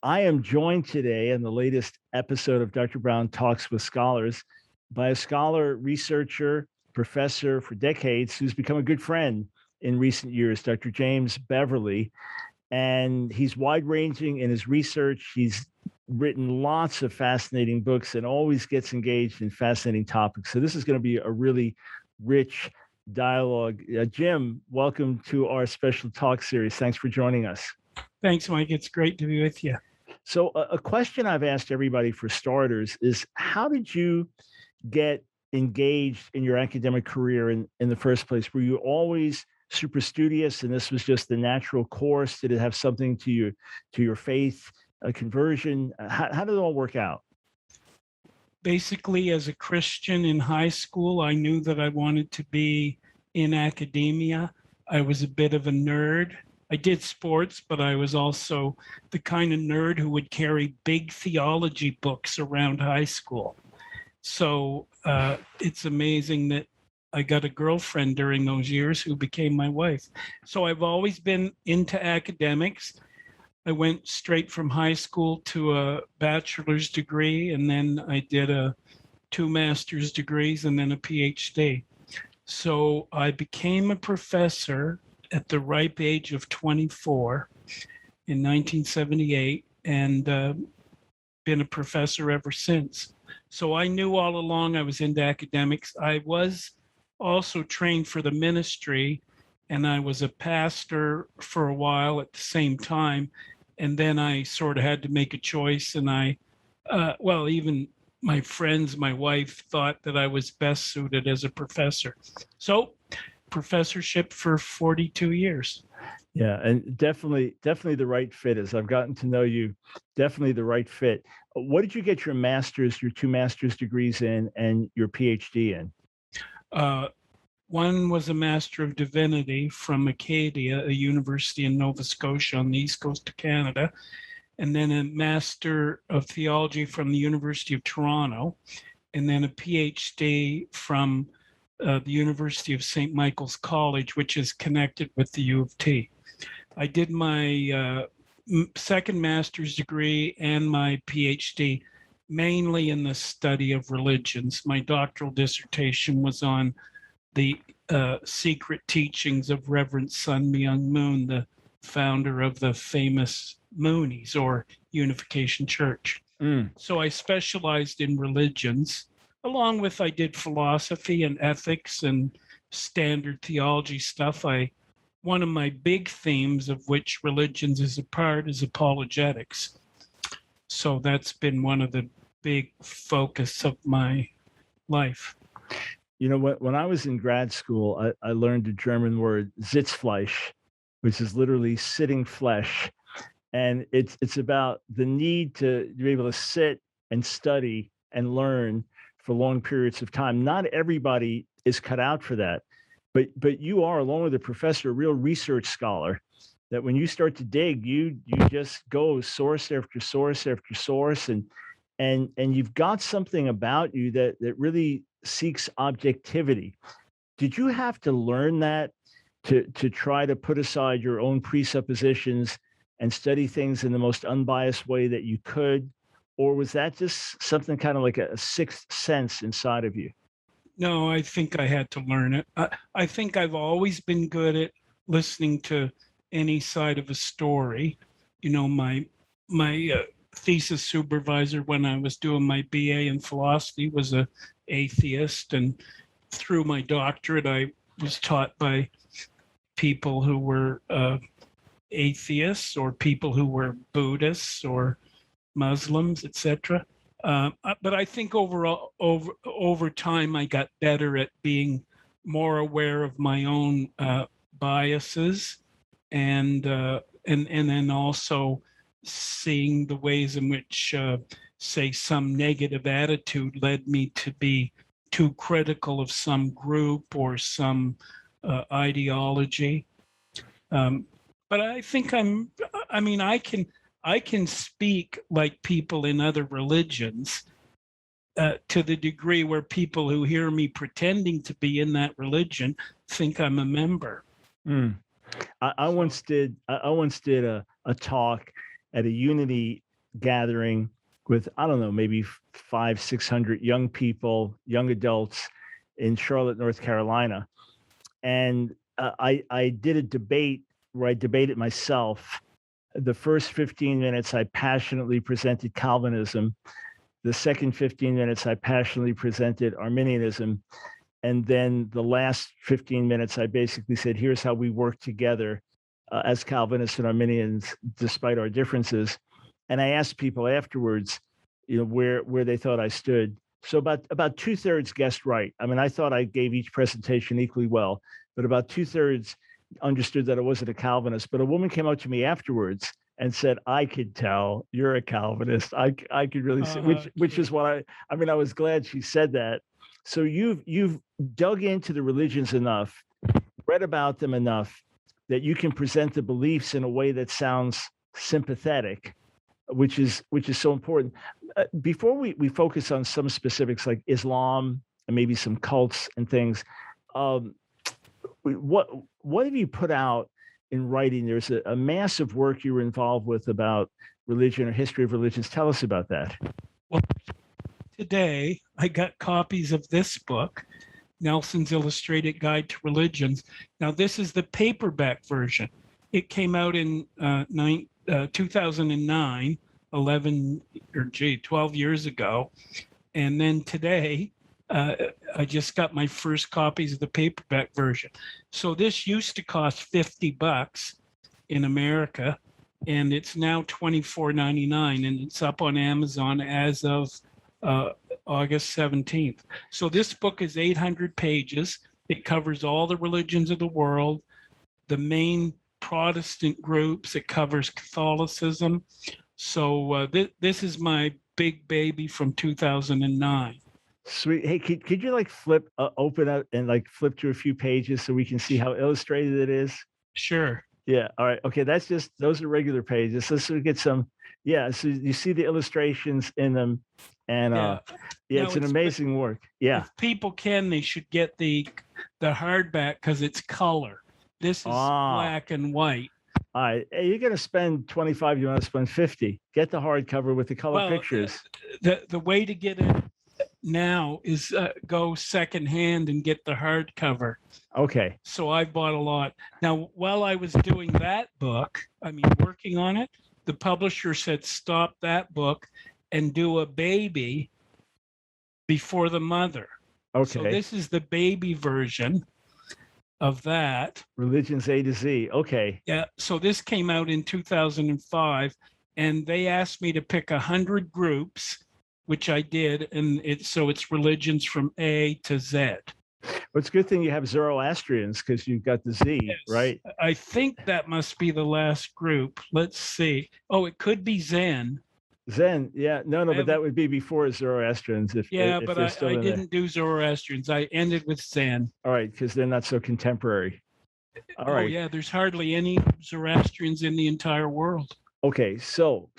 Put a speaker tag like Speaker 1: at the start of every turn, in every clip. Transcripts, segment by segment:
Speaker 1: I am joined today in the latest episode of Dr. Brown Talks with Scholars by a scholar, researcher, professor for decades who's become a good friend in recent years, Dr. James Beverley. And he's wide ranging in his research. He's written lots of fascinating books and always gets engaged in fascinating topics. So, this is going to be a really rich dialogue. Jim, welcome to our special talk series. Thanks for joining us.
Speaker 2: Thanks, Mike. It's great to be with you.
Speaker 1: So, a question I've asked everybody for starters is how did you get engaged in your academic career in the first place? Were you always super studious and this was just the natural course? Did it have something to your faith, a conversion? How did it all work out?
Speaker 2: Basically, as a Christian in high school, I knew that I wanted to be in academia. I was a bit of a nerd. I did sports, but I was also the kind of nerd who would carry big theology books around high school. So it's amazing that I got a girlfriend during those years who became my wife. So I've always been into academics. I went straight from high school to a bachelor's degree, and then I did two master's degrees and then a PhD. So I became a professor at the ripe age of 24 in 1978 and been a professor ever since. So I knew all along I was into academics. I was also trained for the ministry, and I was a pastor for a while at the same time. And then I sort of had to make a choice, and even my friends, my wife thought that I was best suited as a professor. So professorship for 42 years.
Speaker 1: Yeah, and definitely the right fit. As I've gotten to know you, definitely the right fit. What did you get your two master's degrees in, and your PhD in?
Speaker 2: One was a Master of Divinity from Acadia, a university in Nova Scotia on the east coast of Canada, and then a Master of Theology from the University of Toronto, and then a PhD from the University of St. Michael's College, which is connected with the U of T. I did my second master's degree and my PhD mainly in the study of religions. My doctoral dissertation was on the secret teachings of Reverend Sun Myung Moon, the founder of the famous Moonies or Unification Church. So I specialized in religions, along with I did philosophy and ethics and standard theology stuff. One of my big themes, of which religions is a part, is apologetics. So that's been one of the big focus of my life.
Speaker 1: You know, when I was in grad school, I learned the German word Sitzfleisch, which is literally sitting flesh. And it's about the need to be able to sit and study and learn for long periods of time. Not everybody is cut out for that. But you are, along with the professor, a real research scholar, that when you start to dig, you just go source after source after source, and you've got something about you that really seeks objectivity. Did you have to learn that to try to put aside your own presuppositions and study things in the most unbiased way that you could? Or was that just something kind of like a sixth sense inside of you?
Speaker 2: No, I think I had to learn it. I think I've always been good at listening to any side of a story. You know, my thesis supervisor when I was doing my BA in philosophy was a atheist, and through my doctorate, I was taught by people who were atheists or people who were Buddhists or Muslims, etc. But I think over time, I got better at being more aware of my own biases, and then also seeing the ways in which, say, some negative attitude led me to be too critical of some group or some ideology. But I think I can speak like people in other religions to the degree where people who hear me pretending to be in that religion think I'm a member.
Speaker 1: I once did a talk at a Unity gathering with, I don't know, maybe 500-600 young people, young adults in Charlotte, North Carolina. And I did a debate where I debated myself. The first 15 minutes, I passionately presented Calvinism. The second 15 minutes, I passionately presented Arminianism. And then the last 15 minutes, I basically said, here's how we work together as Calvinists and Arminians, despite our differences. And I asked people afterwards, where they thought I stood. So about 2/3 guessed right. I mean, I thought I gave each presentation equally well, but about 2/3 understood that I wasn't a Calvinist. But a woman came up to me afterwards and said, "I could tell you're a Calvinist. I could really see," which is what I mean. I was glad she said that. So you've dug into the religions enough, read about them enough that you can present the beliefs in a way that sounds sympathetic, which is so important. Before we focus on some specifics like Islam and maybe some cults and things, what have you put out in writing? There's a massive work you were involved with about religion or history of religions. Tell us about that.
Speaker 2: Well, today I got copies of this book, Nelson's Illustrated Guide to Religions. Now, this is the paperback version. It came out in 2009, 12 years ago. And then today, I just got my first copies of the paperback version. So this used to cost $50 in America, and it's now $24.99, and it's up on Amazon as of August 17th. So this book is 800 pages. It covers all the religions of the world, the main Protestant groups. It covers Catholicism. So this is my big baby from 2009.
Speaker 1: Sweet. Hey, could you like open up and like flip to a few pages so we can see how illustrated it is?
Speaker 2: Sure.
Speaker 1: Yeah. All right. Okay. Those are regular pages. Let's get some. Yeah. So you see the illustrations in them, and it's an amazing work. Yeah.
Speaker 2: If people can, they should get the hardback because it's color. This is black and white.
Speaker 1: All right. Hey, you're going to spend $25. You want to spend $50. Get the hardcover with the color pictures.
Speaker 2: The way to get it now is go secondhand and get the hardcover.
Speaker 1: Okay.
Speaker 2: So I bought a lot. Now, while I was doing that book, working on it, the publisher said, stop that book and do a baby before the mother.
Speaker 1: Okay.
Speaker 2: So this is the baby version of that.
Speaker 1: Religions A to Z. Okay.
Speaker 2: Yeah. So this came out in 2005, and they asked me to pick 100 groups, which I did, and it's religions from A to Z.
Speaker 1: Well, it's a good thing you have Zoroastrians because you've got the Z, yes. Right?
Speaker 2: I think that must be the last group. Let's see. Oh, it could be Zen.
Speaker 1: Zen, yeah. No, but that would be before Zoroastrians. If I
Speaker 2: didn't do Zoroastrians. I ended with Zen.
Speaker 1: All right, because they're not so contemporary. All right.
Speaker 2: Oh, yeah, there's hardly any Zoroastrians in the entire world.
Speaker 1: Okay, so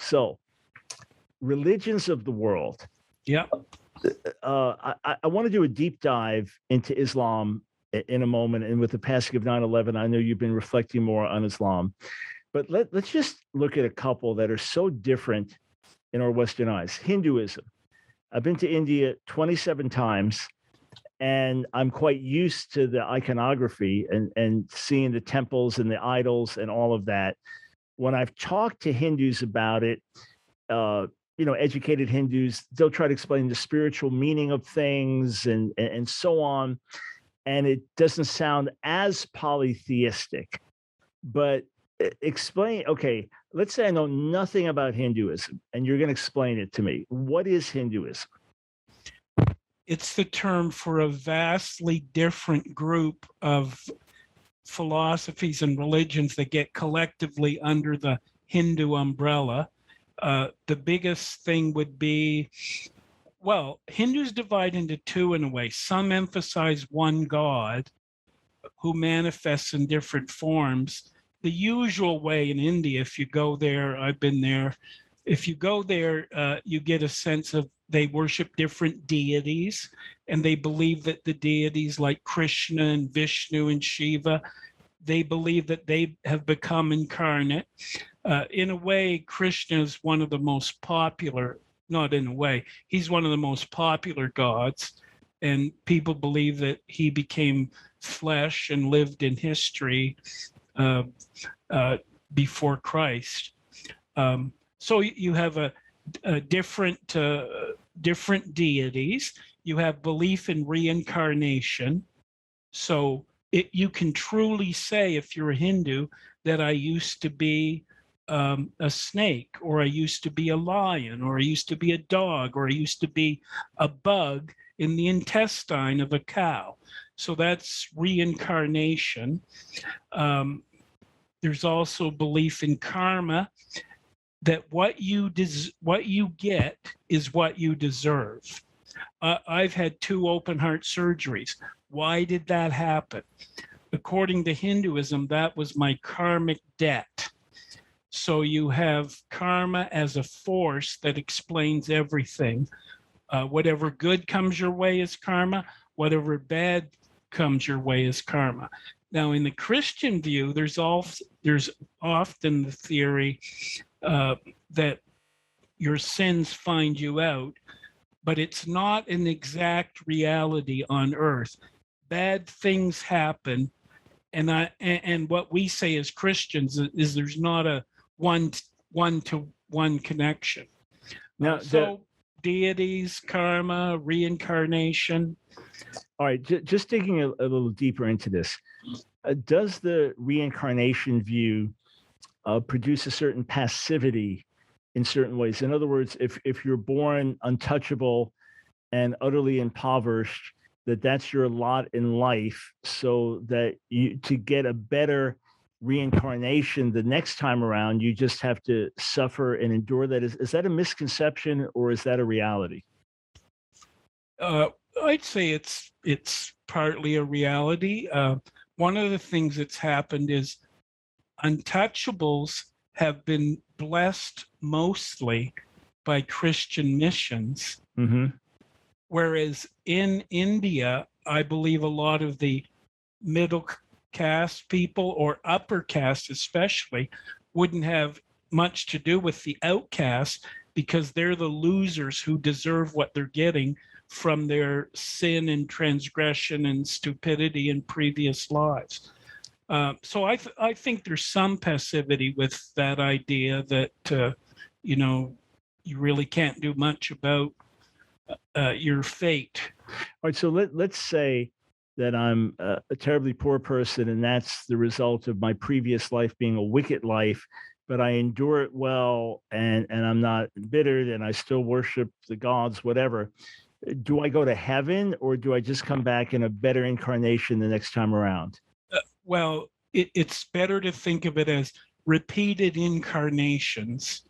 Speaker 1: religions of the world.
Speaker 2: Yeah.
Speaker 1: I want to do a deep dive into Islam in a moment. And with the passing of 9/11, I know you've been reflecting more on Islam. But let's just look at a couple that are so different in our Western eyes. Hinduism. I've been to India 27 times, and I'm quite used to the iconography and seeing the temples and the idols and all of that. When I've talked to Hindus about it, educated Hindus, they'll try to explain the spiritual meaning of things and so on. And it doesn't sound as polytheistic, but explain, okay, let's say I know nothing about Hinduism and you're going to explain it to me. What is Hinduism?
Speaker 2: It's the term for a vastly different group of philosophies and religions that get collectively under the Hindu umbrella. The biggest thing would be, Hindus divide into two in a way. Some emphasize one God who manifests in different forms. The usual way in India, if you go there, I've been there, if you go there, you get a sense of they worship different deities, and they believe that the deities like Krishna and Vishnu and Shiva, they believe that they have become incarnate. In a way, Krishna is one of the most popular, not in a way, he's one of the most popular gods. And people believe that he became flesh and lived in history uh, before Christ. So you have a different deities. You have belief in reincarnation. So you can truly say, if you're a Hindu, that I used to be a snake, or I used to be a lion, or I used to be a dog, or I used to be a bug in the intestine of a cow. So that's reincarnation. There's also belief in karma, that what you get is what you deserve. I've had 2 open heart surgeries. Why did that happen? According to Hinduism, that was my karmic debt. So you have karma as a force that explains everything. Whatever good comes your way is karma. Whatever bad comes your way is karma. Now, in the Christian view, there's often the theory that your sins find you out, but it's not an exact reality on earth. Bad things happen, and what we say as Christians is there's not a one-to-one connection.
Speaker 1: Now,
Speaker 2: so deities, karma, reincarnation.
Speaker 1: All right, just digging a little deeper into this, does the reincarnation view produce a certain passivity in certain ways? In other words, if you're born untouchable and utterly impoverished, that's your lot in life, so that to get a better reincarnation the next time around, you just have to suffer and endure that. Is that a misconception, or is that a reality?
Speaker 2: I'd say it's partly a reality. One of the things that's happened is untouchables have been blessed mostly by Christian missions.
Speaker 1: Mm-hmm.
Speaker 2: Whereas in India, I believe a lot of the middle caste people, or upper caste especially, wouldn't have much to do with the outcasts, because they're the losers who deserve what they're getting from their sin and transgression and stupidity in previous lives. So I think there's some passivity with that idea that, you really can't do much about your fate.
Speaker 1: All right, so let's say that I'm a terribly poor person, and that's the result of my previous life being a wicked life, but I endure it well, and I'm not bitter, and I still worship the gods, whatever. Do I go to heaven, or do I just come back in a better incarnation the next time around?
Speaker 2: Well, it's better to think of it as repeated incarnations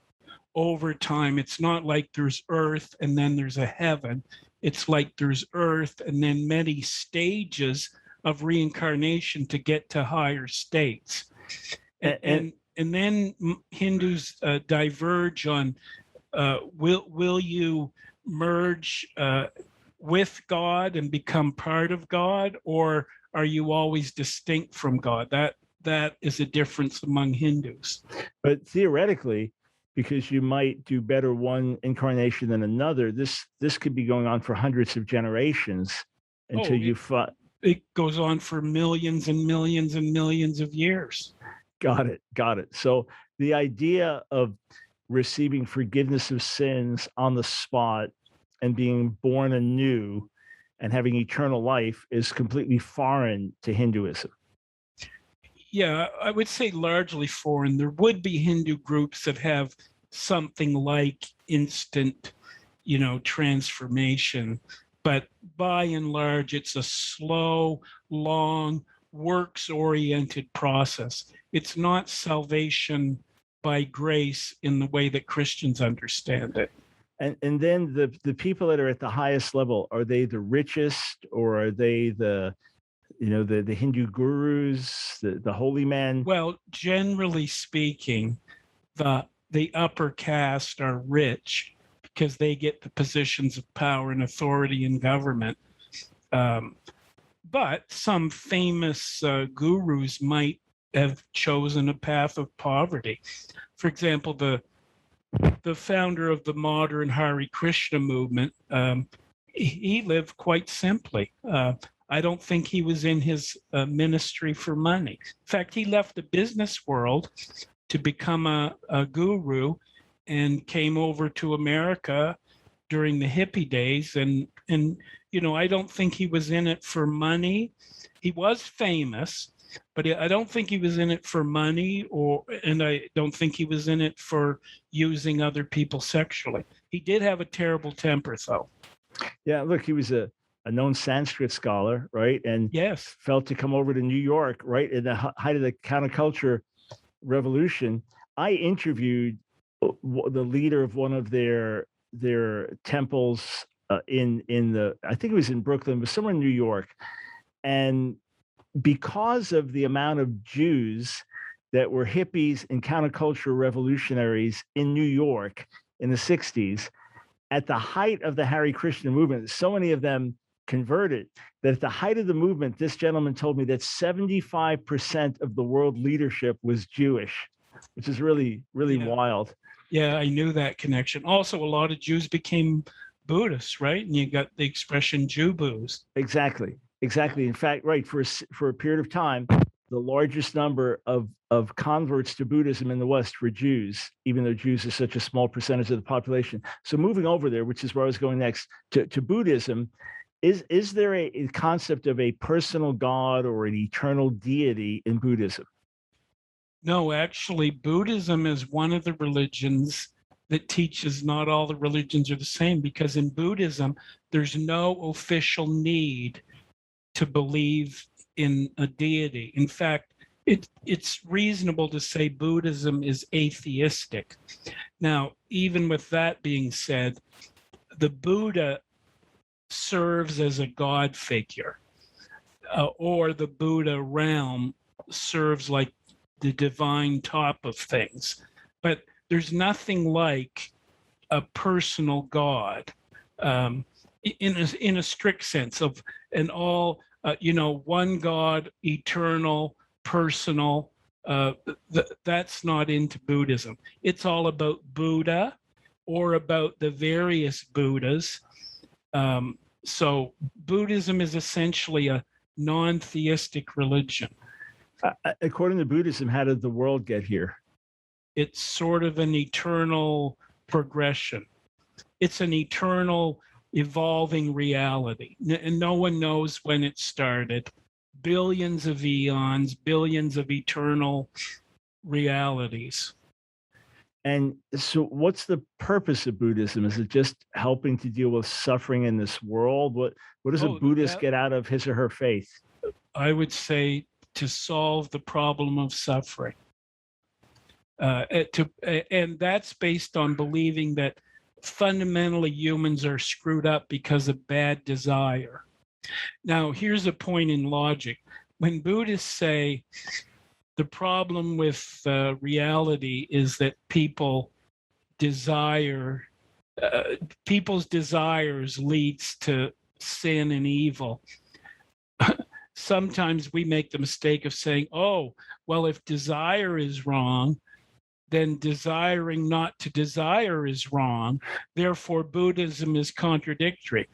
Speaker 2: over time. It's not like there's earth and then there's a heaven. It's like there's earth and then many stages of reincarnation to get to higher states. And then Hindus diverge on will you merge with God and become part of God, or are you always distinct from God? That is a difference among Hindus.
Speaker 1: But theoretically, because you might do better one incarnation than another, this could be going on for hundreds of generations until
Speaker 2: it goes on for millions and millions and millions of years.
Speaker 1: Got it. So the idea of receiving forgiveness of sins on the spot and being born anew and having eternal life is completely foreign to Hinduism.
Speaker 2: Yeah, I would say largely foreign. There would be Hindu groups that have something like instant, transformation. But by and large, it's a slow, long, works-oriented process. It's not salvation by grace in the way that Christians understand it.
Speaker 1: And then the people that are at the highest level, are they the richest, or are they the Hindu gurus, the holy men?
Speaker 2: Well, generally speaking, the upper caste are rich because they get the positions of power and authority in government. But some famous gurus might have chosen a path of poverty. For example, the founder of the modern Hare Krishna movement, he lived quite simply. I don't think he was in his ministry for money. In fact, he left the business world to become a guru and came over to America during the hippie days. And I don't think he was in it for money. He was famous, but I don't think he was in it for money, and I don't think he was in it for using other people sexually. He did have a terrible temper, though.
Speaker 1: Yeah, look, he was a known Sanskrit scholar, right? And
Speaker 2: yes,
Speaker 1: felt to come over to New York, right, in the height of the counterculture revolution. I interviewed the leader of one of their temples in the, I think it was in Brooklyn, but somewhere in New York. And because of the amount of Jews that were hippies and counterculture revolutionaries in New York in the 60s, at the height of the Hare Krishna movement, so many of them converted that at the height of the movement, this gentleman told me that 75% of the world leadership was Jewish, which is really, really wild.
Speaker 2: Yeah, I knew that connection. Also, a lot of Jews became Buddhists, right? And you got the expression Jew booze.
Speaker 1: Exactly. In fact, right, for a period of time, the largest number of converts to Buddhism in the West were Jews, even though Jews are such a small percentage of the population. So moving over there, which is where I was going next, to Buddhism, is there a concept of a personal God or an eternal deity in Buddhism?
Speaker 2: No, actually, Buddhism is one of the religions that teaches not all the religions are the same, because in Buddhism, there's no official need to believe in a deity. In fact, it's reasonable to say Buddhism is atheistic. Now, even with that being said, the Buddha serves as a God figure, or the Buddha realm serves like the divine top of things. But there's nothing like a personal God in a strict sense of an all, one God, eternal, personal. That's not into Buddhism. It's all about Buddha or about the various Buddhas. So Buddhism is essentially a non-theistic religion.
Speaker 1: According to Buddhism, how did the world get here?
Speaker 2: It's sort of an eternal progression. It's an eternal evolving reality. And no one knows when it started. Billions of eons, billions of eternal realities.
Speaker 1: And so what's the purpose of Buddhism? Is it just helping to deal with suffering in this world? What does a Buddhist get out of his or her faith?
Speaker 2: I would say to solve the problem of suffering. And that's based on believing that fundamentally humans are screwed up because of bad desire. Now, here's a point in logic. When Buddhists say the problem with reality is that people's desires leads to sin and evil, sometimes we make the mistake of saying, oh, well, if desire is wrong, then desiring not to desire is wrong. Therefore, Buddhism is contradictory.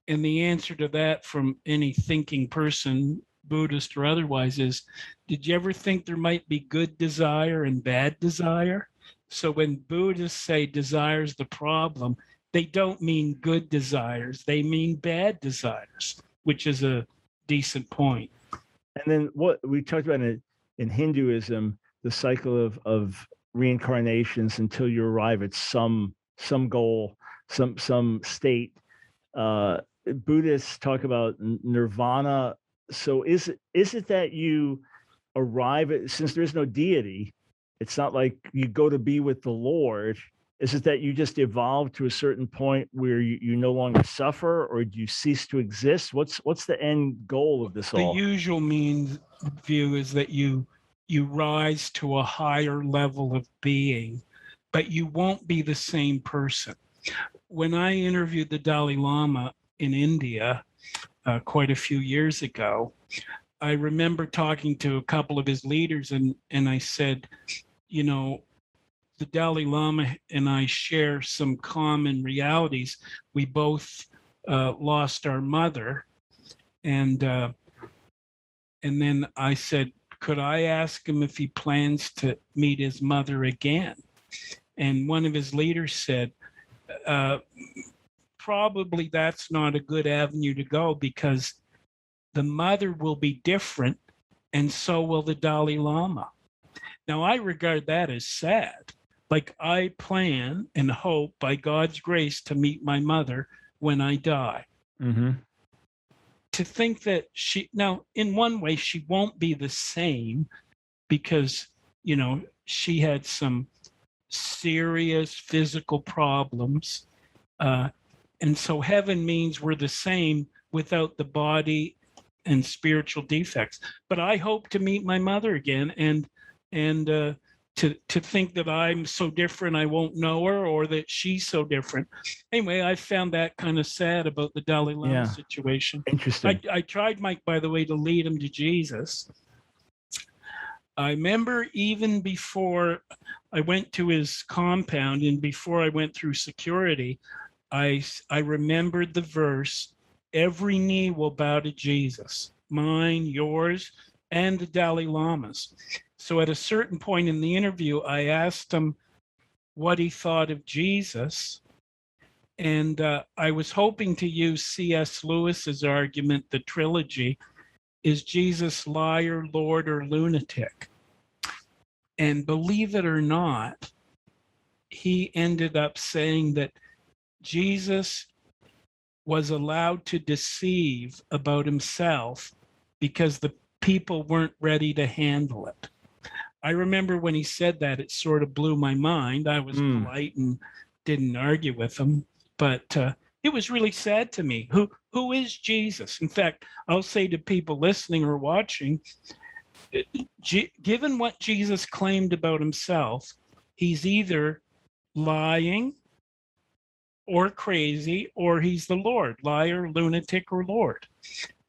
Speaker 2: And the answer to that from any thinking person, Buddhist or otherwise, is, did you ever think there might be good desire and bad desire? So when Buddhists say desire is the problem, they don't mean good desires. They mean bad desires, which is a decent point.
Speaker 1: And then what we talked about in Hinduism, the cycle of reincarnations until you arrive at some goal, some state. Buddhists talk about nirvana. So is it that you arrive at, since there's no deity, it's not like you go to be with the Lord. Is it that you just evolve to a certain point where you no longer suffer, or do you cease to exist? What's the end goal of this all?
Speaker 2: The usual view is that you rise to a higher level of being, but you won't be the same person. When I interviewed the Dalai Lama in India quite a few years ago, I remember talking to a couple of his leaders, and I said, you know, the Dalai Lama and I share some common realities. We both lost our mother, and then I said, could I ask him if he plans to meet his mother again? And one of his leaders said, probably that's not a good avenue to go, because the mother will be different, and so will the Dalai Lama. Now, I regard that as sad. Like, I plan and hope by God's grace to meet my mother when I die.
Speaker 1: Mm-hmm.
Speaker 2: To think that now, in one way, she won't be the same, because, you know, she had some serious physical problems. And so heaven means we're the same without the body and spiritual defects. But I hope to meet my mother again, and to think that I'm so different I won't know her, or that she's so different. Anyway, I found that kind of sad about the Dalai Lama situation.
Speaker 1: Interesting.
Speaker 2: I tried, Mike, by the way, to lead him to Jesus. I remember even before I went to his compound and before I went through security, I remembered the verse, every knee will bow to Jesus, mine, yours, and the Dalai Lama's. So at a certain point in the interview, I asked him what he thought of Jesus. And I was hoping to use C.S. Lewis's argument, the trilogy, is Jesus liar, Lord, or lunatic? And believe it or not, he ended up saying that Jesus was allowed to deceive about himself because the people weren't ready to handle it. I remember when he said that, it sort of blew my mind. I was polite and didn't argue with him, but it was really sad to me. Who is Jesus? In fact, I'll say to people listening or watching, given what Jesus claimed about himself, he's either lying or crazy, or he's the Lord, liar, lunatic, or Lord.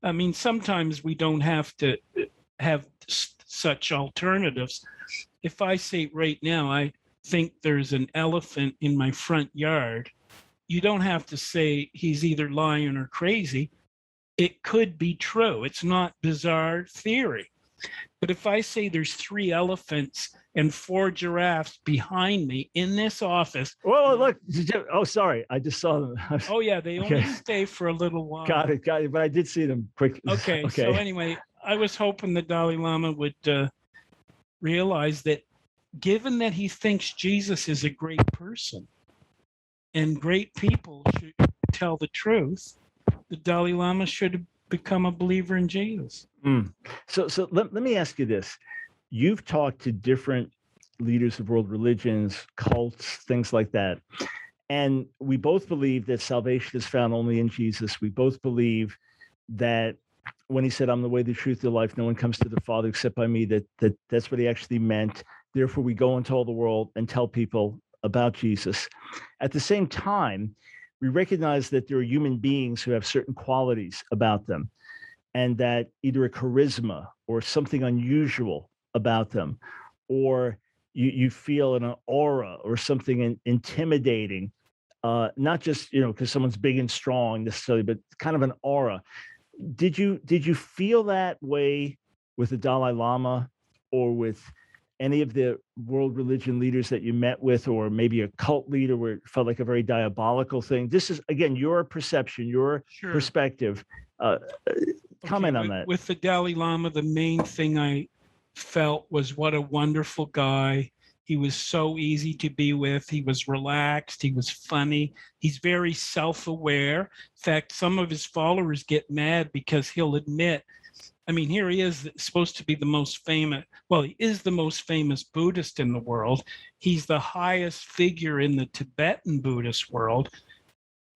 Speaker 2: I mean, sometimes we don't have to have such alternatives. If I say right now, I think there's an elephant in my front yard, you don't have to say he's either lying or crazy. It could be true. It's not bizarre theory. But if I say there's 3 elephants and 4 giraffes behind me in this office.
Speaker 1: Whoa, look. Oh, sorry. I just saw them.
Speaker 2: Oh, yeah. They only stay for a little while.
Speaker 1: Got it. But I did see them quick.
Speaker 2: Okay. So anyway, I was hoping the Dalai Lama would realize that, given that he thinks Jesus is a great person and great people should tell the truth, the Dalai Lama should become a believer in Jesus.
Speaker 1: So let me ask you this. You've talked to different leaders of world religions, cults, things like that. And we both believe that salvation is found only in Jesus. We both believe that when he said, I'm the way, the truth, the life, no one comes to the Father except by me, that's what he actually meant. Therefore, we go into all the world and tell people about Jesus. At the same time, we recognize that there are human beings who have certain qualities about them, and that either a charisma or something unusual about them, or you feel an aura or something intimidating, not just, because someone's big and strong necessarily, but kind of an aura. Did you feel that way with the Dalai Lama or with any of the world religion leaders that you met with, or maybe a cult leader where it felt like a very diabolical thing? This is, again, your perception, your perspective. Comment on that.
Speaker 2: With the Dalai Lama, the main thing I felt was what a wonderful guy. He was so easy to be with. He was relaxed. He was funny. He's very self-aware. In fact, some of his followers get mad because he'll admit, I mean, here he is, supposed to be the most famous, well, he is the most famous Buddhist in the world. He's the highest figure in the Tibetan Buddhist world.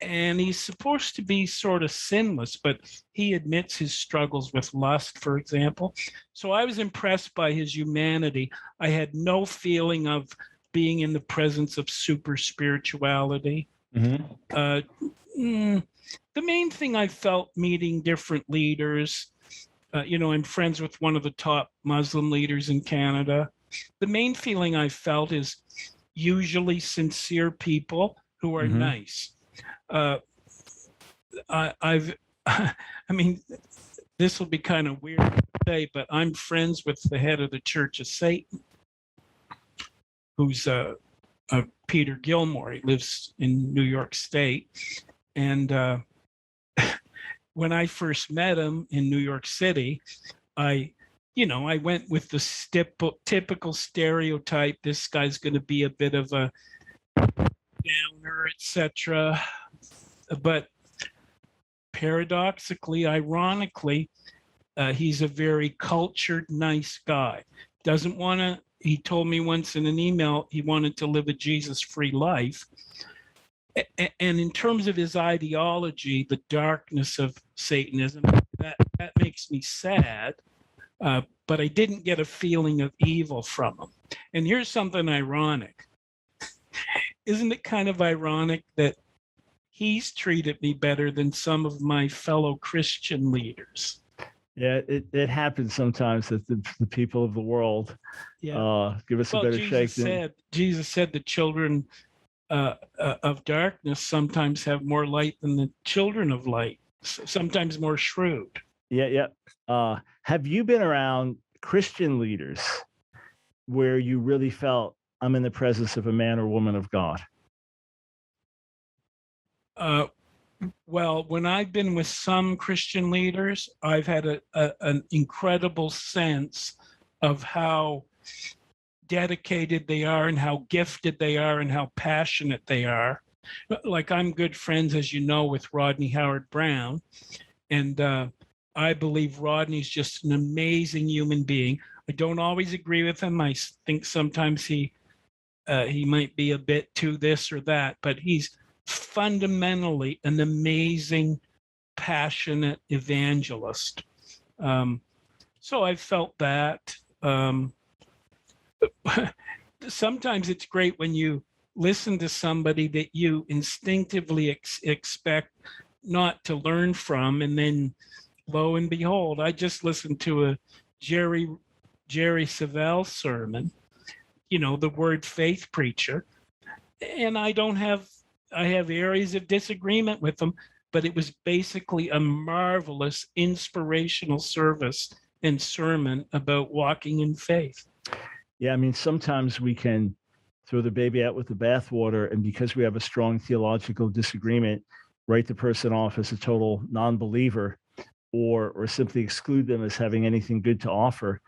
Speaker 2: And he's supposed to be sort of sinless, but he admits his struggles with lust, for example. So I was impressed by his humanity. I had no feeling of being in the presence of super spirituality. The main thing I felt meeting different leaders, I'm friends with one of the top Muslim leaders in Canada. The main feeling I felt is usually sincere people who are
Speaker 1: Mm-hmm.
Speaker 2: nice. Uh, I've, I mean, this will be kind of weird to say, but I'm friends with the head of the Church of Satan, who's Peter Gilmore. He lives in New York State. And when I first met him in New York City, I went with the typical stereotype. This guy's going to be a bit of a downer, etc. But paradoxically, ironically, he's a very cultured, nice guy. Doesn't want to. He told me once in an email he wanted to live a Jesus-free life. And in terms of his ideology, the darkness of Satanism, that makes me sad. But I didn't get a feeling of evil from him. And here's something ironic. Isn't it kind of ironic that he's treated me better than some of my fellow Christian leaders?
Speaker 1: Yeah, it happens sometimes that the people of the world give us a better shake than.
Speaker 2: Jesus said the children of darkness sometimes have more light than the children of light, sometimes more shrewd.
Speaker 1: Yeah. Have you been around Christian leaders where you really felt I'm in the presence of a man or woman of God?
Speaker 2: Well, when I've been with some Christian leaders, I've had an incredible sense of how dedicated they are and how gifted they are and how passionate they are. Like, I'm good friends, as you know, with Rodney Howard-Browne, and I believe Rodney's just an amazing human being. I don't always agree with him. I think sometimes he might be a bit too this or that, but he's fundamentally an amazing, passionate evangelist. So I felt that. Sometimes it's great when you listen to somebody that you instinctively expect not to learn from, and then lo and behold, I just listened to a Jerry Savelle sermon, the word faith preacher, and I have areas of disagreement with him, but it was basically a marvelous inspirational service and sermon about walking in faith.
Speaker 1: Yeah, I mean, sometimes we can throw the baby out with the bathwater, and because we have a strong theological disagreement, write the person off as a total non-believer, or simply exclude them as having anything good to offer.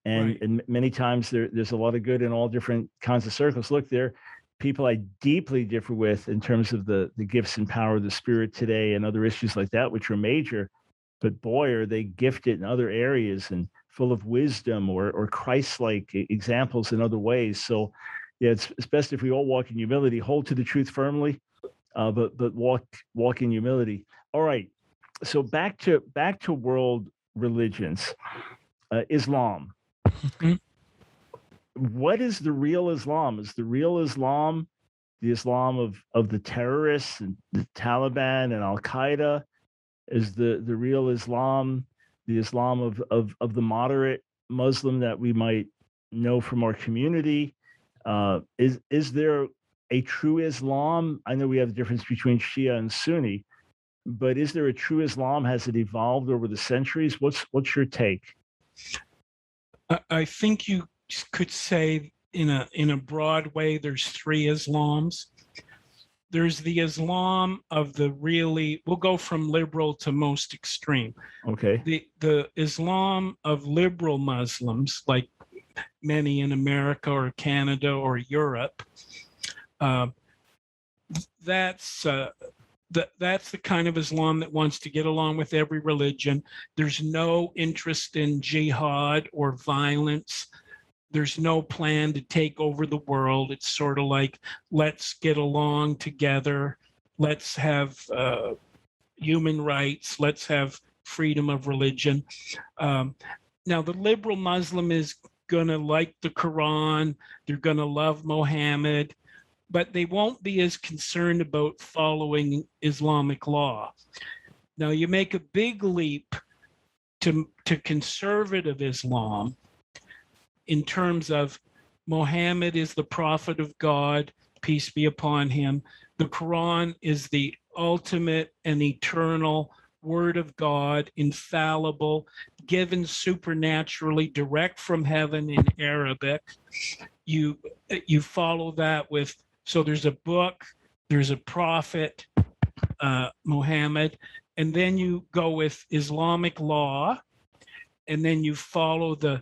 Speaker 1: And,
Speaker 2: Right.
Speaker 1: and many times there's a lot of good in all different kinds of circles. Look, there are people I deeply differ with in terms of the gifts and power of the Spirit today and other issues like that, which are major. But boy, are they gifted in other areas and full of wisdom or Christ-like examples in other ways. So, yeah, it's best if we all walk in humility, hold to the truth firmly, but walk in humility. All right. So back to world religions, Islam.
Speaker 2: Mhm.
Speaker 1: What is the real Islam? Is the real Islam the Islam of the terrorists and the Taliban and Al Qaeda? Is the real Islam the Islam of the moderate Muslim that we might know from our community? Is there a true Islam? I know we have a difference between Shia and Sunni, but is there a true Islam? Has it evolved over the centuries? What's your take?
Speaker 2: I think you could say in a broad way, there's three Islams. There's the Islam of the really, we'll go from liberal to most extreme.
Speaker 1: Okay.
Speaker 2: The Islam of liberal Muslims, like many in America or Canada or Europe, that's the kind of Islam that wants to get along with every religion. There's no interest in jihad or violence. There's no plan to take over the world. It's sort of like, let's get along together. Let's have human rights. Let's have freedom of religion. Now, the liberal Muslim is going to like the Quran. They're going to love Mohammed, but they won't be as concerned about following Islamic law. Now, you make a big leap to conservative Islam, in terms of Muhammad is the prophet of God, peace be upon him. The Quran is the ultimate and eternal word of God, infallible, given supernaturally, direct from heaven in Arabic. You follow that with, so there's a book, there's a prophet, Muhammad, and then you go with Islamic law, and then you follow the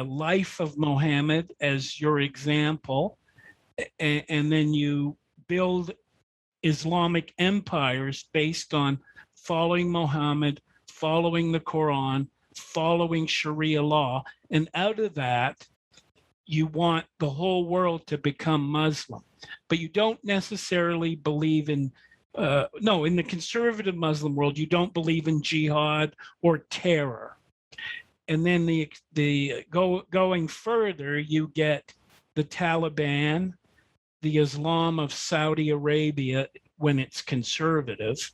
Speaker 2: life of Muhammad as your example, and then you build Islamic empires based on following Muhammad, following the Quran, following Sharia law, and out of that, you want the whole world to become Muslim. But you don't necessarily believe in, no, in the conservative Muslim world, you don't believe in jihad or terror. And then going further, you get the Taliban, the Islam of Saudi Arabia when it's conservative,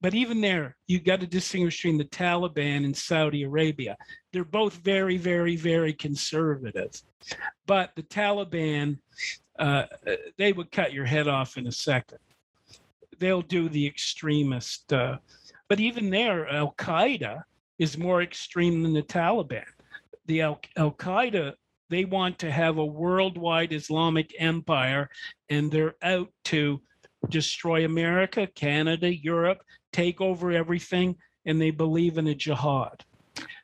Speaker 2: but even there, you got to distinguish between the Taliban and Saudi Arabia. They're both very, very, very conservative. But the Taliban, they would cut your head off in a second. They'll do the extremist. But even there, Al-Qaeda is more extreme than the Taliban. The Al-Qaeda, they want to have a worldwide Islamic empire, and they're out to destroy America, Canada, Europe, take over everything, and they believe in a jihad.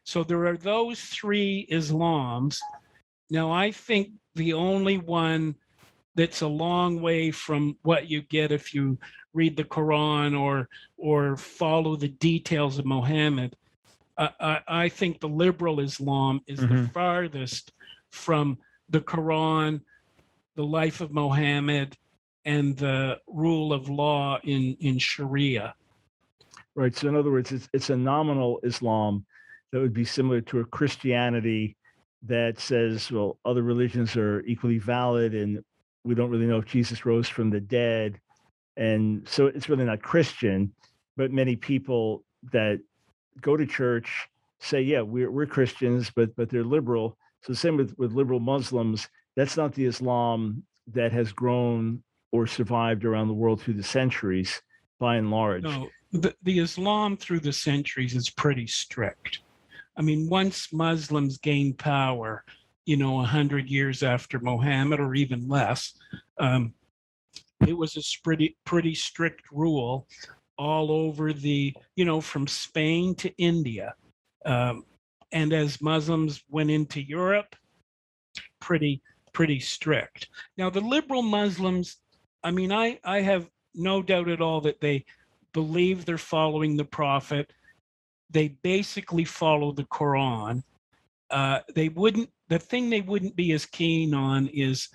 Speaker 2: So there are those three Islams. Now, I think the only one that's a long way from what you get if you read the Quran or follow the details of Muhammad, I think the liberal Islam is the farthest from the Quran, the life of Muhammad, and the rule of law in Sharia.
Speaker 1: Right. So in other words, it's a nominal Islam that would be similar to a Christianity that says, well, other religions are equally valid, and we don't really know if Jesus rose from the dead. And so it's really not Christian, but many people that go to church say, yeah, we're Christians, but they're liberal. So same with liberal Muslims. That's not the Islam that has grown or survived around the world through the centuries, by and large.
Speaker 2: No, the Islam through the centuries is pretty strict. I mean, once Muslims gained power, 100 years after Muhammad, or even less, it was a pretty strict rule all over from Spain to India. And as Muslims went into Europe, pretty strict. Now, the liberal Muslims, I mean, I have no doubt at all that they believe they're following the Prophet. They basically follow the Quran. The thing they wouldn't be as keen on is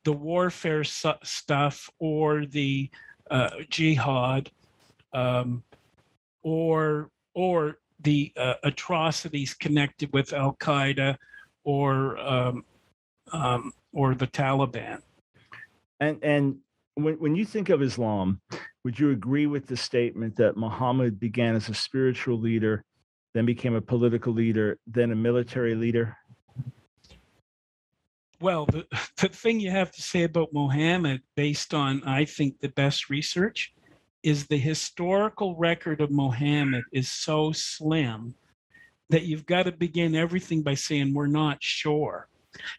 Speaker 2: the warfare stuff or the jihad, or the atrocities connected with Al-Qaeda or the Taliban.
Speaker 1: And when you think of Islam, would you agree with the statement that Muhammad began as a spiritual leader, then became a political leader, then a military leader?
Speaker 2: Well, the thing you have to say about Muhammad, based on, I think, the best research, is the historical record of Muhammad is so slim that you've got to begin everything by saying we're not sure.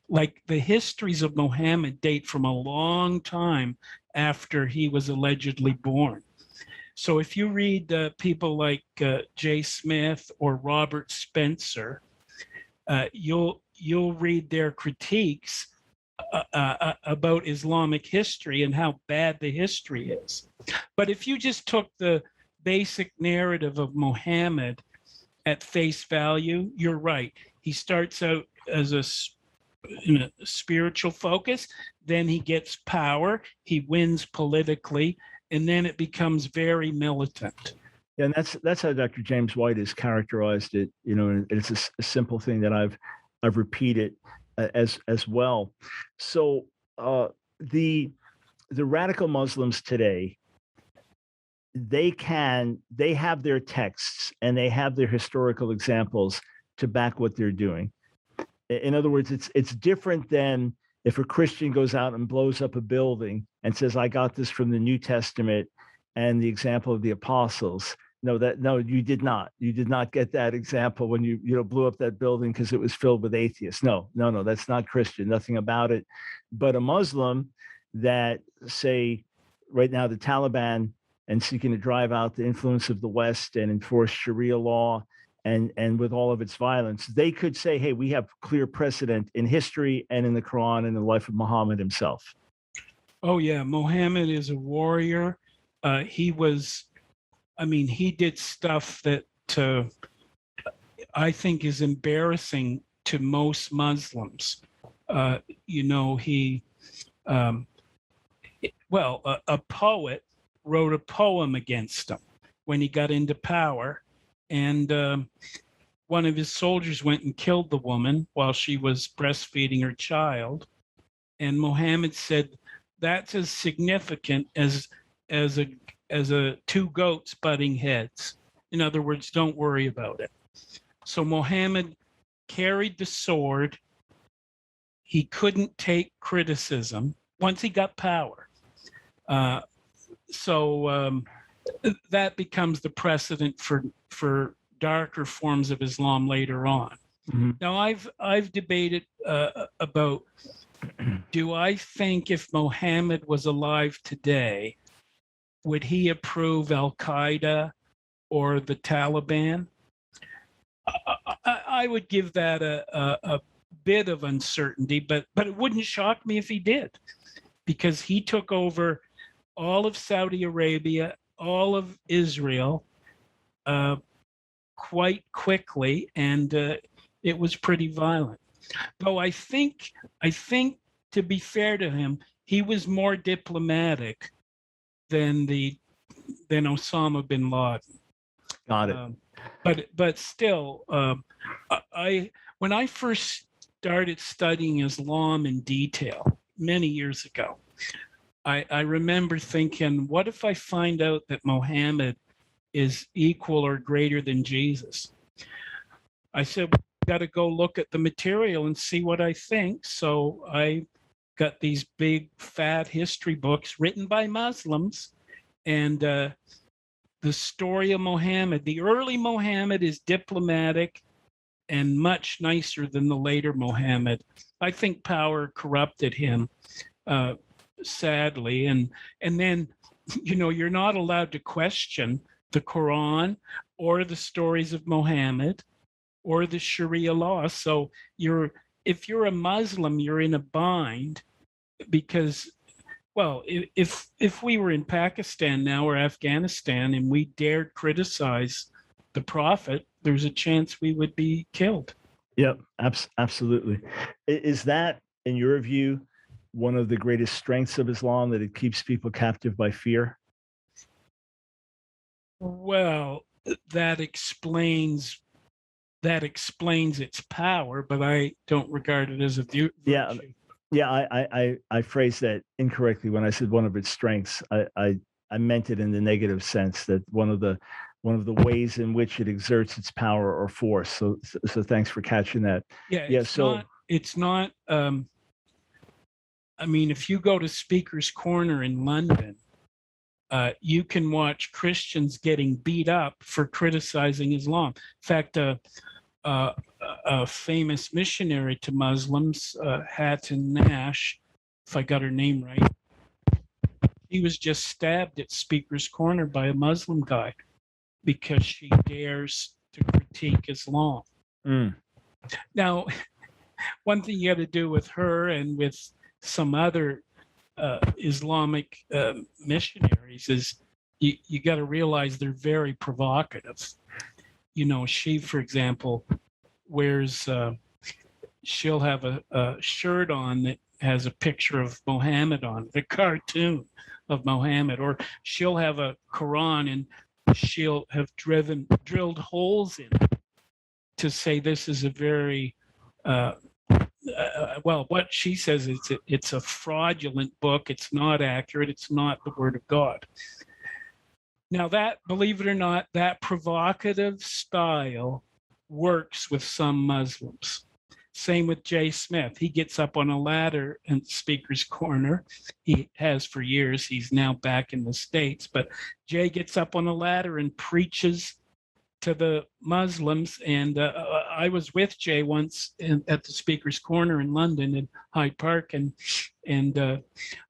Speaker 2: Like, the histories of Muhammad date from a long time after he was allegedly born. So if you read people like J. Smith or Robert Spencer, you'll read their critiques about Islamic history and how bad the history is. But if you just took the basic narrative of Muhammad at face value, you're right. He starts out as in a spiritual focus, then he gets power, he wins politically, and then it becomes very militant.
Speaker 1: Yeah, and that's how Dr. James White has characterized it. And it's a simple thing that I've repeated as well. So the radical Muslims today, they have their texts and they have their historical examples to back what they're doing. In other words, it's different than if a Christian goes out and blows up a building and says, I got this from the New Testament and the example of the apostles. No, you did not. You did not get that example when you blew up that building because it was filled with atheists. No, that's not Christian. Nothing about it. But a Muslim that, say, right now the Taliban and seeking to drive out the influence of the West and enforce Sharia law and with all of its violence, they could say, hey, we have clear precedent in history and in the Quran and in the life of Muhammad himself.
Speaker 2: Oh yeah, Muhammad is a warrior. He did stuff that I think is embarrassing to most Muslims. A poet wrote a poem against him when he got into power, and one of his soldiers went and killed the woman while she was breastfeeding her child. And Muhammad said, that's as significant as a two goats butting heads. In other words, don't worry about it. So Muhammad carried the sword. He couldn't take criticism once he got power. So that becomes the precedent for darker forms of Islam later on.
Speaker 1: Mm-hmm.
Speaker 2: Now, I've debated about, do I think if Muhammad was alive today, would he approve Al-Qaeda or the Taliban? I would give that a bit of uncertainty, but it wouldn't shock me if he did, because he took over all of Saudi Arabia, all of Israel, quite quickly, and it was pretty violent. Though I think, to be fair to him, he was more diplomatic than Osama bin Laden.
Speaker 1: Got it.
Speaker 2: But still, when I first started studying Islam in detail many years ago, I remember thinking, what if I find out that Muhammad is equal or greater than Jesus? I said, we got to go look at the material and see what I think. So I got these big, fat history books written by Muslims, and the story of Muhammad. The early Muhammad is diplomatic and much nicer than the later Muhammad. I think power corrupted him, sadly. And then, you're not allowed to question the Quran or the stories of Muhammad or the Sharia law. So if you're a Muslim, you're in a bind, because, well, if we were in Pakistan now or Afghanistan and we dared criticize the Prophet, there's a chance we would be killed.
Speaker 1: Yep, absolutely. Is that, in your view, one of the greatest strengths of Islam, that it keeps people captive by fear?
Speaker 2: Well, that explains its power, but I don't regard it as a virtue.
Speaker 1: Yeah, I phrased that incorrectly when I said one of its strengths. I meant it in the negative sense, that one of the ways in which it exerts its power or force. So thanks for catching that.
Speaker 2: It's not. If you go to Speaker's Corner in London, you can watch Christians getting beat up for criticizing Islam. In fact, a famous missionary to Muslims, Hatton Nash, if I got her name right, he was just stabbed at Speaker's Corner by a Muslim guy because she dares to critique Islam. Now, one thing you got to do with her and with some other Islamic missionaries is you got to realize they're very provocative. She, for example, wears, she'll have a shirt on that has a picture of Muhammad on it, a cartoon of Muhammad, or she'll have a Quran and she'll have drilled holes in it to say this is a very what she says is it's a fraudulent book. It's not accurate. It's not the word of God. Now that, believe it or not, that provocative style works with some Muslims. Same with Jay Smith. He gets up on a ladder in Speaker's Corner. He has for years. He's now back in the States. But Jay gets up on a ladder and preaches to the Muslims. And I was with Jay once at the Speaker's Corner in London in Hyde Park. And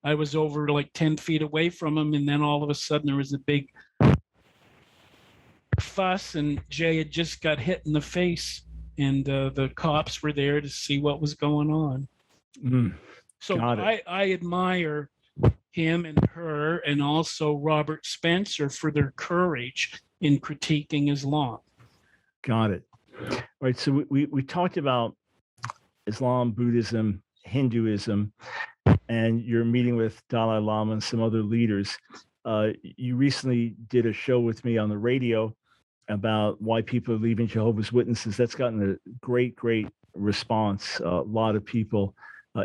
Speaker 2: I was over like 10 feet away from him. And then all of a sudden there was a big fuss, and Jay had just got hit in the face. And the cops were there to see what was going on. So I admire him and her, and also Robert Spencer for their courage in critiquing Islam.
Speaker 1: Got it. All right. So we talked about Islam, Buddhism, Hinduism, and you're meeting with Dalai Lama and some other leaders. You recently did a show with me on the radio about why people are leaving Jehovah's Witnesses. That's gotten a great response. A lot of people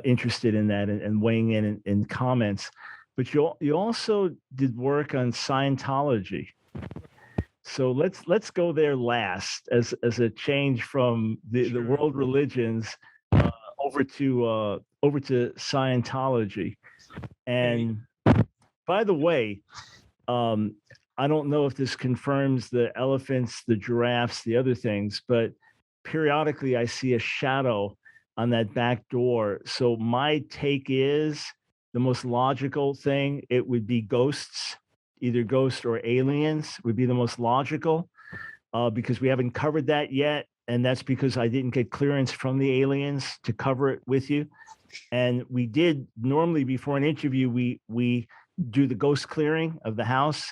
Speaker 1: interested in that and weighing in comments. But you also did work on Scientology. So let's go there last as a change from the world religions over to Scientology. And by the way, I don't know if this confirms the elephants, the giraffes, the other things, but periodically I see a shadow on that back door. So my take is the most logical thing, it would be ghosts, either ghosts or aliens would be the most logical, because we haven't covered that yet. And that's because I didn't get clearance from the aliens to cover it with you. And we did normally before an interview, we do the ghost clearing of the house.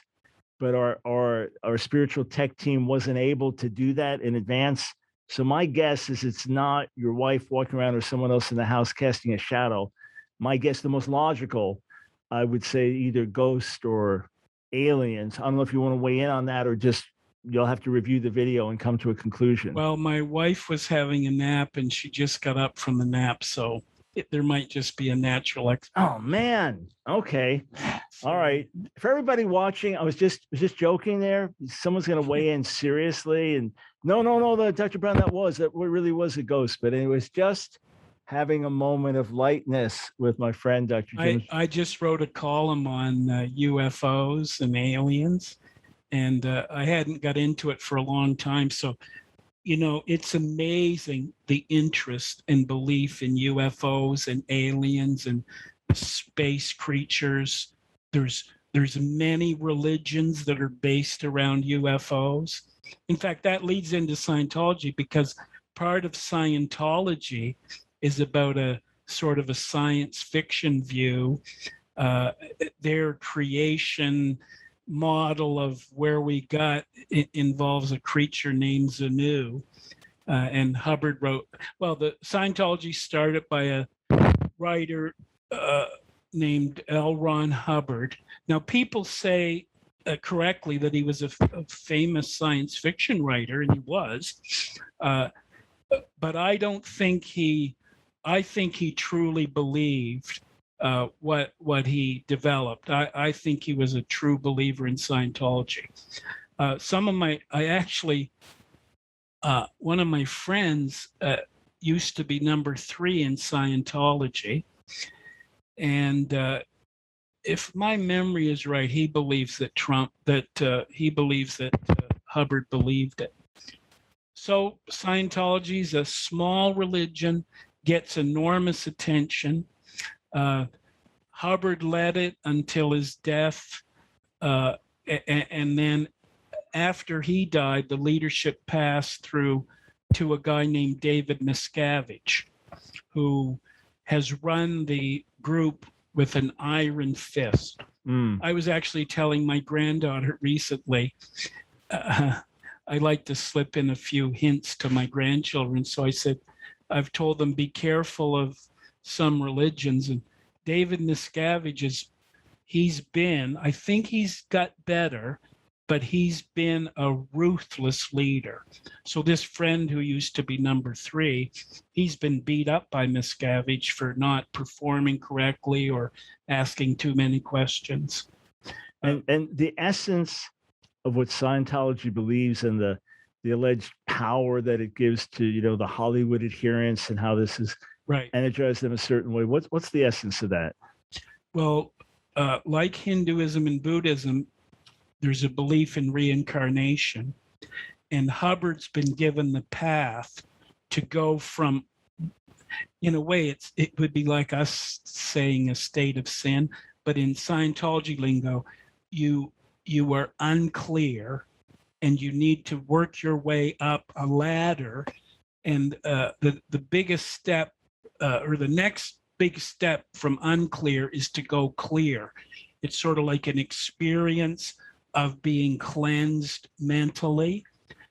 Speaker 1: But our spiritual tech team wasn't able to do that in advance. So my guess is it's not your wife walking around or someone else in the house casting a shadow. My guess, the most logical, I would say either ghost or aliens. I don't know if you want to weigh in on that, or just you'll have to review the video and come to a conclusion.
Speaker 2: Well, my wife was having a nap and she just got up from the nap. So there might just be a natural
Speaker 1: Oh man. Okay. All right. For everybody watching, I was just joking there. Someone's going to weigh in seriously. And no, Dr. Brown, that really was a ghost. But it was just having a moment of lightness with my friend, Dr. Jim.
Speaker 2: I just wrote a column on UFOs and aliens, and I hadn't got into it for a long time. So, it's amazing the interest and belief in UFOs and aliens and space creatures. There's many religions that are based around UFOs. In fact, that leads into Scientology, because part of Scientology is about a sort of a science fiction view. Their creation model of where we got it involves a creature named Xenu. And Hubbard wrote, well, the Scientology started by a writer named L. Ron Hubbard. Now, people say correctly that he was a famous science fiction writer, and he was. But I don't think I think he truly believed what he developed. I think he was a true believer in Scientology. One of my friends used to be number 3 in Scientology. And if my memory is right, he believes that Hubbard believed it. So Scientology is a small religion, gets enormous attention. Hubbard led it until his death, and then after he died, the leadership passed through to a guy named David Miscavige, who has run the group with an iron fist. I was actually telling my granddaughter recently, I like to slip in a few hints to my grandchildren. So I said, I've told them, be careful of some religions. And David Miscavige I think he's got better, but he's been a ruthless leader. So this friend who used to be number 3, he's been beat up by Miscavige for not performing correctly or asking too many questions.
Speaker 1: And the essence of what Scientology believes and the alleged power that it gives to, the Hollywood adherents and how this has
Speaker 2: Right.
Speaker 1: energized them a certain way? What's the essence of that?
Speaker 2: Well, like Hinduism and Buddhism, there's a belief in reincarnation. And Hubbard's been given the path to go from, in a way, it would be like us saying a state of sin, but in Scientology lingo, you are unclear and you need to work your way up a ladder. And the biggest step, or the next big step from unclear, is to go clear. It's sort of like an experience of being cleansed mentally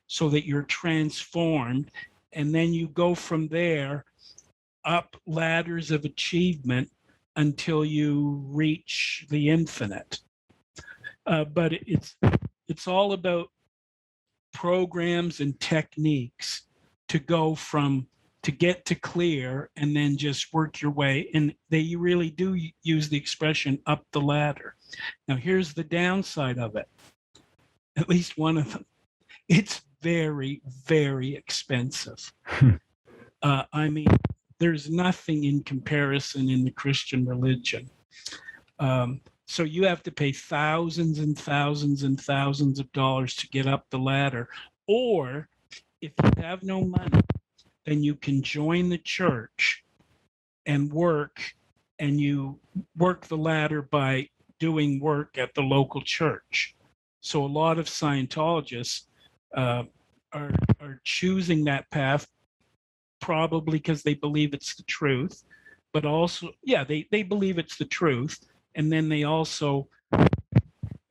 Speaker 2: so that you're transformed. And then you go from there up ladders of achievement until you reach the infinite. But it's all about programs and techniques to go from, to get to clear and then just work your way. And they really do use the expression up the ladder. Now, here's the downside of it, at least one of them. It's very, very expensive. I mean, there's nothing in comparison in the Christian religion. So you have to pay thousands and thousands and thousands of dollars to get up the ladder. Or if you have no money, then you can join the church and work, and you work the ladder by doing work at the local church. So a lot of Scientologists are choosing that path, probably because they believe it's the truth, but also, yeah, they believe it's the truth. And then they also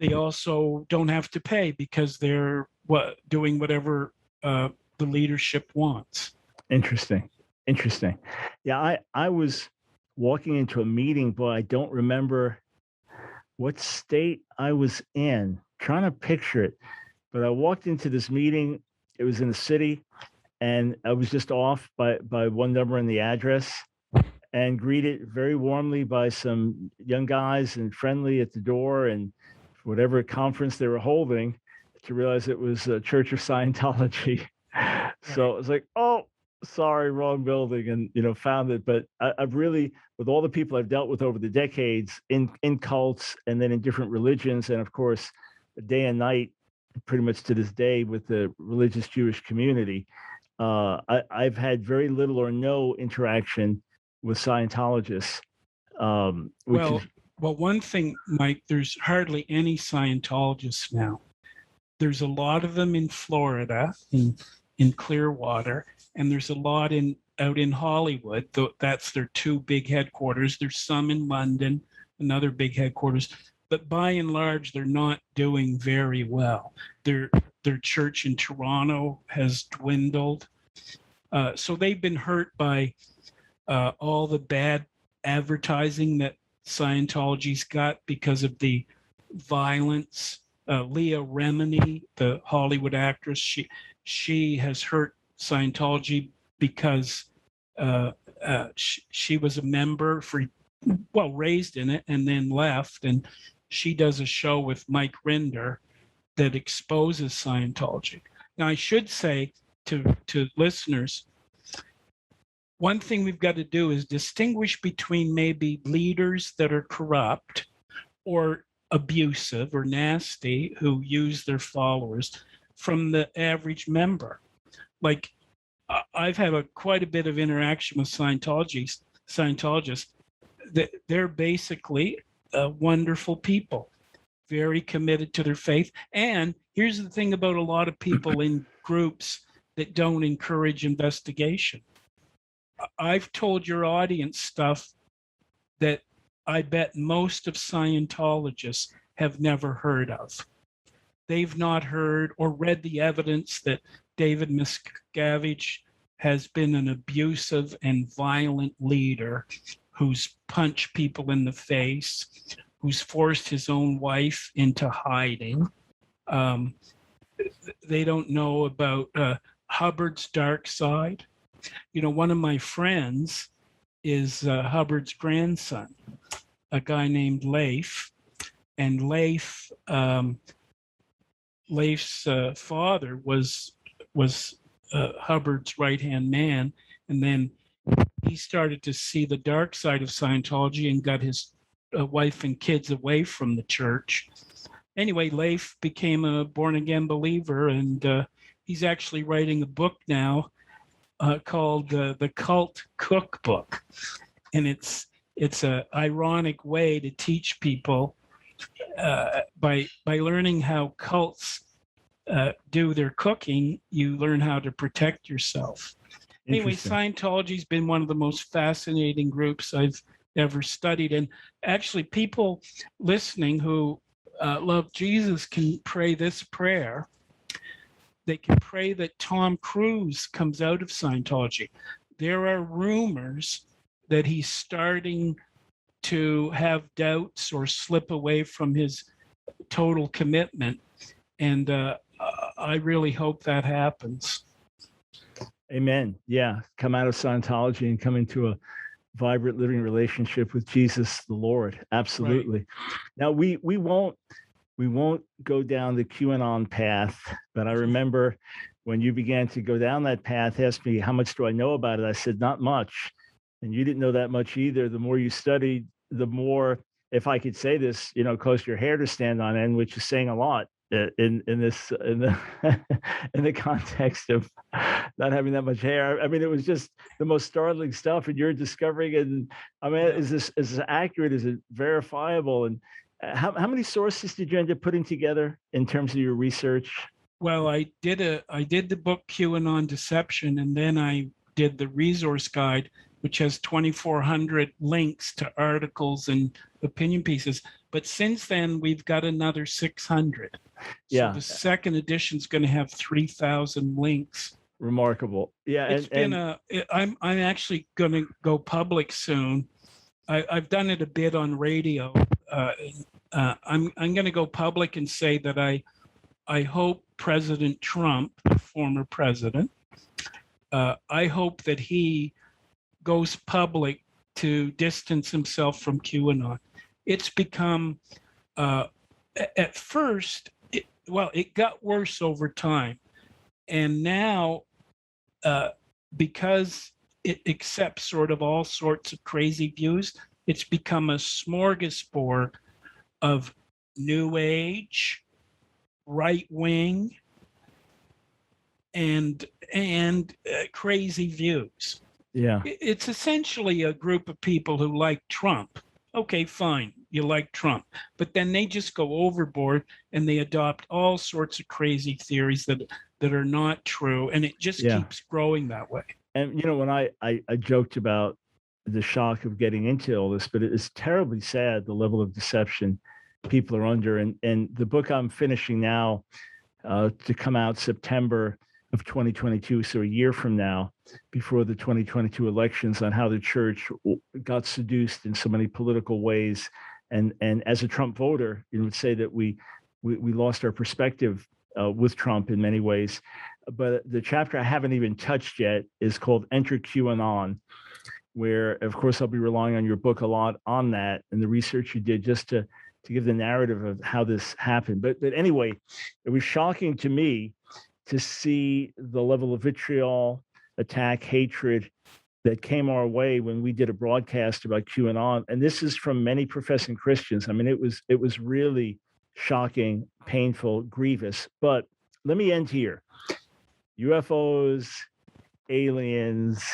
Speaker 2: don't have to pay because they're doing whatever the leadership wants.
Speaker 1: Interesting. Yeah, I was walking into a meeting, but I don't remember what state I was in. Trying to picture it, but I walked into this meeting. It was in the city, and I was just off by one number in the address, and greeted very warmly by some young guys and friendly at the door, and whatever conference they were holding, to realize it was a Church of Scientology. So I was like, oh, sorry, wrong building, and found it. But I've really, with all the people I've dealt with over the decades in cults and then in different religions, and of course, day and night, pretty much to this day, with the religious Jewish community, I've had very little or no interaction with Scientologists.
Speaker 2: Well, one thing, Mike, there's hardly any Scientologists now. There's a lot of them in Florida, in Clearwater, and there's a lot out in Hollywood. That's their two big headquarters. There's some in London, another big headquarters. But by and large, they're not doing very well. Their church in Toronto has dwindled. So they've been hurt by all the bad advertising that Scientology's got because of the violence. Leah Remini, the Hollywood actress, she has hurt Scientology because she was a member raised in it and then left. And she does a show with Mike Rinder that exposes Scientology. Now, I should say to listeners, one thing we've got to do is distinguish between maybe leaders that are corrupt or abusive or nasty who use their followers from the average member. Like, I've had quite a bit of interaction with Scientologists. They're basically wonderful people, very committed to their faith. And here's the thing about a lot of people in groups that don't encourage investigation. I've told your audience stuff that I bet most of Scientologists have never heard of. They've not heard or read the evidence that David Miscavige has been an abusive and violent leader who's punched people in the face, who's forced his own wife into hiding. They don't know about Hubbard's dark side. One of my friends is Hubbard's grandson, a guy named Leif. And Leif Leif's father was Hubbard's right-hand man, and then he started to see the dark side of Scientology and got his wife and kids away from the church. Anyway, Leif became a born-again believer, and he's actually writing a book now called The Cult Cookbook, and it's an ironic way to teach people by learning how cults do their cooking. You learn how to protect yourself. Anyway, Scientology's been one of the most fascinating groups I've ever studied, and actually, people listening who love Jesus can pray this prayer. They can pray that Tom Cruise comes out of Scientology. There are rumors that he's starting to have doubts or slip away from his total commitment. And I really hope that happens.
Speaker 1: Amen. Yeah. Come out of Scientology and come into a vibrant living relationship with Jesus the Lord. Absolutely. Right. Now we won't go down the QAnon path, but I remember when you began to go down that path, asked me, how much do I know about it? I said, not much. And you didn't know that much either. The more you studied, the more, if I could say this, caused your hair to stand on end, which is saying a lot in the in the context of not having that much hair. I mean, it was just the most startling stuff, and you're discovering. And I mean, is this accurate? Is it verifiable? And how many sources did you end up putting together in terms of your research?
Speaker 2: Well, I did the book QAnon Deception, and then I did the resource guide, which has 2,400 links to articles and opinion pieces. But since then, we've got another 600. So the second edition is going to have 3,000 links.
Speaker 1: Remarkable. Yeah.
Speaker 2: I'm actually going to go public soon. I've done it a bit on radio. I'm going to go public and say that I hope President Trump, the former president, I hope that he goes public to distance himself from QAnon. It's become, at first, it got worse over time. And now, because it accepts sort of all sorts of crazy views, it's become a smorgasbord of New Age, right wing, and crazy views.
Speaker 1: Yeah.
Speaker 2: It's essentially a group of people who like Trump. Okay, fine, you like Trump. But then they just go overboard and they adopt all sorts of crazy theories that are not true. And it just keeps growing that way.
Speaker 1: And, when I joked about the shock of getting into all this, but it is terribly sad, the level of deception people are under. And the book I'm finishing now to come out September of 2022, so a year from now, before the 2022 elections, on how the church got seduced in so many political ways. And as a Trump voter, you would say that we lost our perspective with Trump in many ways. But the chapter I haven't even touched yet is called Enter QAnon, where, of course, I'll be relying on your book a lot on that and the research you did just to give the narrative of how this happened. But anyway, it was shocking to me to see the level of vitriol, attack, hatred that came our way when we did a broadcast about QAnon. And this is from many professing Christians. I mean, it was really shocking, painful, grievous. But let me end here. UFOs, aliens,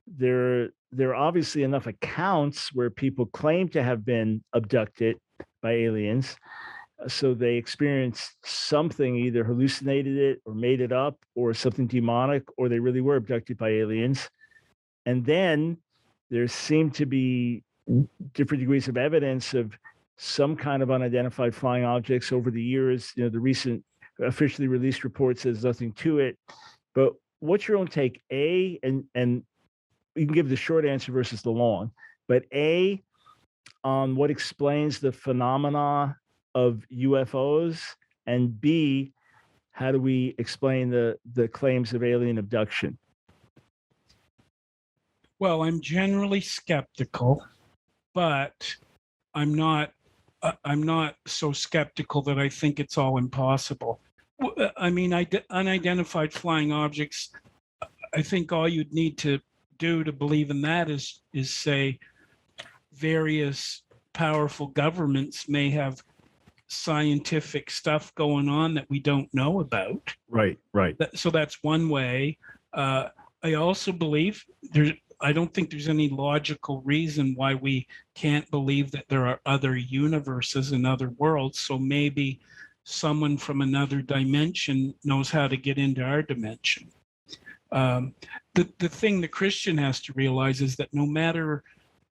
Speaker 1: there are obviously enough accounts where people claim to have been abducted by aliens. So they experienced something, either hallucinated it or made it up, or something demonic, or they really were abducted by aliens. And then there seemed to be different degrees of evidence of some kind of unidentified flying objects over the years. The recent officially released report says nothing to it. But what's your own take? And you can give the short answer versus the long, but on what explains the phenomena of UFOs, and B, how do we explain the claims of alien abduction?
Speaker 2: Well, I'm generally skeptical, but I'm not so skeptical that I think it's all impossible. I mean, unidentified flying objects. I think all you'd need to do to believe in that is say various powerful governments may have scientific stuff going on that we don't know about.
Speaker 1: Right.
Speaker 2: So that's one way. I also believe I don't think there's any logical reason why we can't believe that there are other universes and other worlds. So maybe someone from another dimension knows how to get into our dimension. The thing the Christian has to realize is that no matter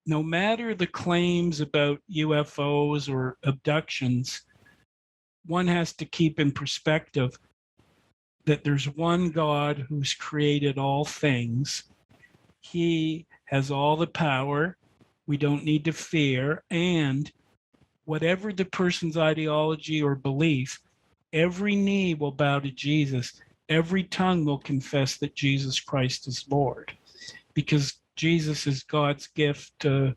Speaker 2: the claims about UFOs or abductions, one has to keep in perspective that there's one God who's created all things. He has all the power. We don't need to fear. And whatever the person's ideology or belief, every knee will bow to Jesus. Every tongue will confess that Jesus Christ is Lord, because Jesus is God's gift to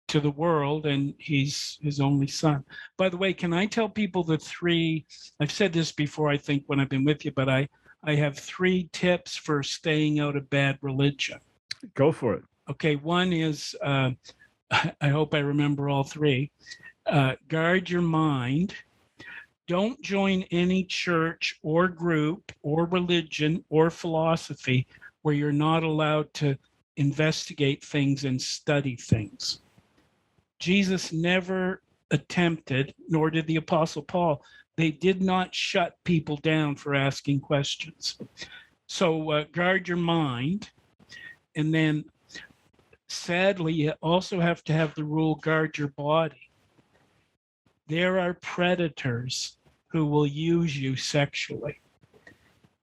Speaker 2: the world, and he's his only son. By the way, can I tell people the three, I've said this before, I think, when I've been with you, but I have 3 tips for staying out of bad religion.
Speaker 1: Go for it.
Speaker 2: Okay, one is, I hope I remember all 3. Guard your mind. Don't join any church or group or religion or philosophy where you're not allowed to investigate things and study things. Jesus never attempted, nor did the Apostle Paul. They did not shut people down for asking questions. So guard your mind. And then sadly, you also have to have the rule, guard your body. There are predators who will use you sexually.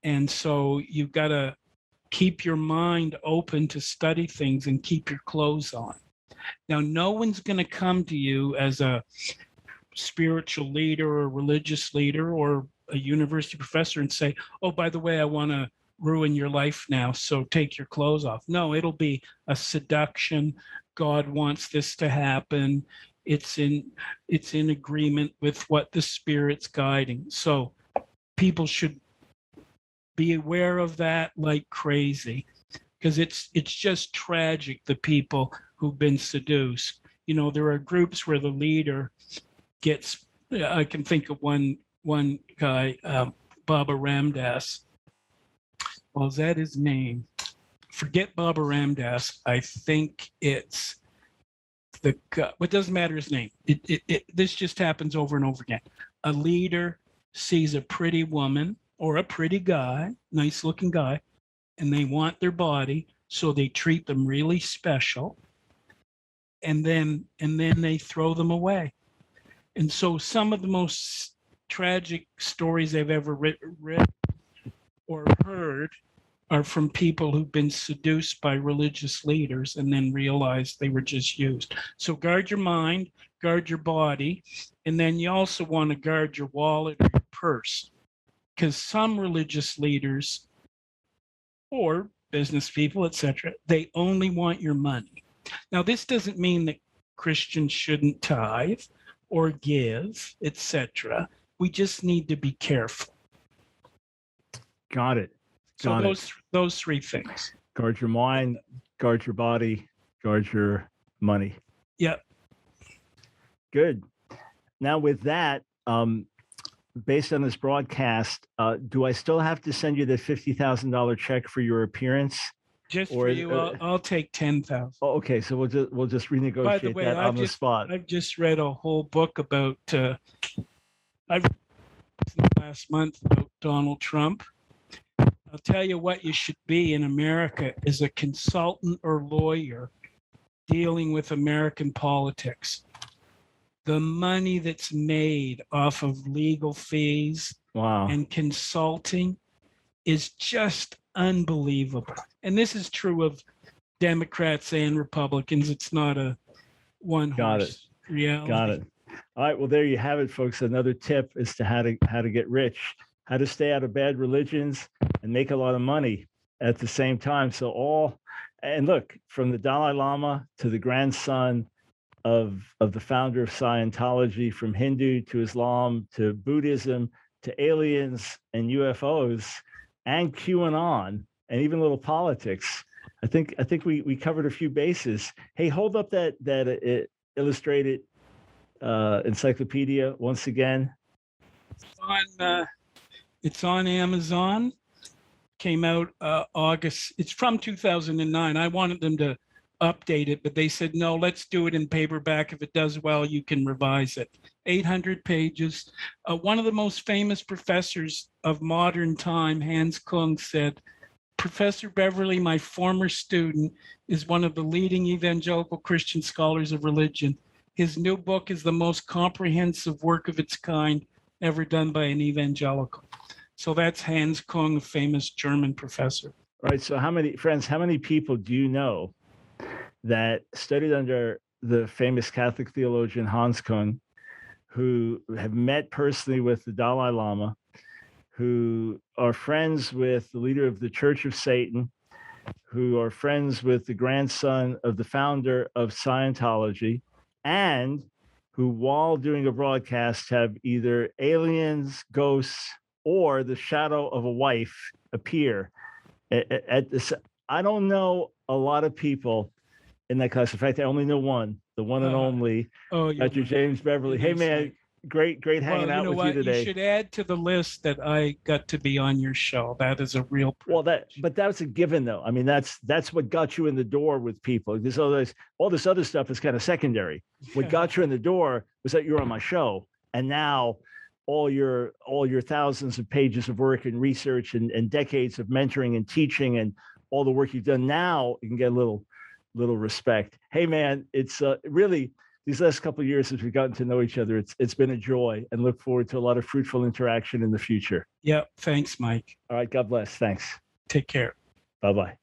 Speaker 2: And so you've got to keep your mind open to study things and keep your clothes on. Now, no one's going to come to you as a spiritual leader or religious leader or a university professor and say, oh, by the way, I want to ruin your life now, so take your clothes off. No, it'll be a seduction. God wants this to happen. It's in agreement with what the Spirit's guiding. So people should be aware of that like crazy, because it's just tragic, the people who've been seduced. You know, there are groups where the leader gets, I can think of one guy, Baba Ramdas. Well, is that his name? Forget Baba Ramdas. I think it's the guy. It doesn't matter his name. This just happens over and over again. A leader sees a pretty woman or a pretty guy, nice looking guy, and they want their body, so they treat them really special, and then they throw them away. And so some of the most tragic stories I've ever read or heard are from people who've been seduced by religious leaders and then realized they were just used. So guard your mind, guard your body, and then you also want to guard your wallet or your purse, because some religious leaders or business people, etc., they only want your money. Now, this doesn't mean that Christians shouldn't tithe or give, etc. We just need to be careful.
Speaker 1: Got it.
Speaker 2: So those 3 things.
Speaker 1: Guard your mind, guard your body, guard your money.
Speaker 2: Yep.
Speaker 1: Good. Now with that, based on this broadcast, do I still have to send you the $50,000 check for your appearance?
Speaker 2: Just for you, I'll take 10,000.
Speaker 1: Oh, okay. So we'll just renegotiate
Speaker 2: By the way,
Speaker 1: that on the spot.
Speaker 2: I've just read a whole book about last month about Donald Trump. I'll tell you what you should be in America is a consultant or lawyer dealing with American politics. The money that's made off of legal fees and consulting is just unbelievable. And this is true of Democrats and Republicans. It's not a one-horse reality.
Speaker 1: Got it. All right. Well, there you have it, folks. Another tip as to how to get rich, how to stay out of bad religions and make a lot of money at the same time. So look, from the Dalai Lama to the grandson of the founder of Scientology, from Hindu to Islam to Buddhism to aliens and UFOs and QAnon and even a little politics. I think we covered a few bases. Hey, hold up that illustrated encyclopedia once again.
Speaker 2: It's on Amazon. Came out August. It's from 2009. I wanted them to update it, but they said, no, let's do it in paperback. If it does well, you can revise it. 800 pages. One of the most famous professors of modern time, Hans Kung, said, Professor Beverly, my former student, is one of the leading evangelical Christian scholars of religion. His new book is the most comprehensive work of its kind ever done by an evangelical. So that's Hans Kung, a famous German professor.
Speaker 1: All right. So how many people do you know that studied under the famous Catholic theologian Hans Kung, who have met personally with the Dalai Lama, who are friends with the leader of the Church of Satan, who are friends with the grandson of the founder of Scientology, and who, while doing a broadcast, have either aliens, ghosts, or the shadow of a wife appear at this? I don't know a lot of people in that class. In fact, I only know one, the one and only Dr. James Beverly. Hey, man, great hanging out with you today.
Speaker 2: You should add to the list that I got to be on your show. That is a real privilege.
Speaker 1: But that's a given, though. I mean, that's what got you in the door with people. All this other stuff is kind of secondary. What got you in the door was that you're on my show, and now all your thousands of pages of work and research and decades of mentoring and teaching and all the work you've done, now you can get a little respect. Hey, man, it's really these last couple of years as we've gotten to know each other, it's been a joy, and look forward to a lot of fruitful interaction in the future.
Speaker 2: Yeah, thanks, Mike.
Speaker 1: All right, God bless. Thanks.
Speaker 2: Take care.
Speaker 1: Bye-bye.